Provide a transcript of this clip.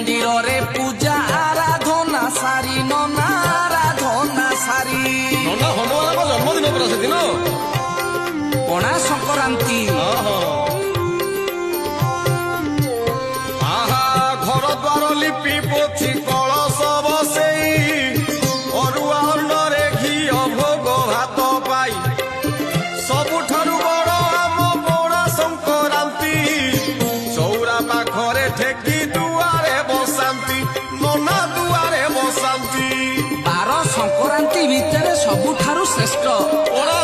ମନ୍ଦିରରେ ପୂଜା ଆରାଧନା ସାରି ନନା ଆରାଧନା ସାରି ନନା ହନୁମାନଙ୍କ ଜନ୍ମଦିନ ପରା ସେଦିନ ପଣା ସଂକ୍ରାନ୍ତି ଆହା ଘର ଦ୍ୱାର ଲିପି ପୋଛି କଳସ ବସେଇ ଅରୁଆ ଅନ୍ନରେ ଘିଅ ଭୋଗ ଭାତ ପାଇ ସବୁଠାରୁ ବଡ଼ ଆମ ପଣା ସଂକ୍ରାନ୍ତି ଚଉରା ପାଖରେ ଠେକି ଦୁଆରେ ବସାନ୍ତି ନନା ଦୁଆରେ ବସାନ୍ତି ବାର ସଂକ୍ରାନ୍ତି ଭିତରେ ସବୁଠାରୁ ଶ୍ରେଷ୍ଠ ପଣା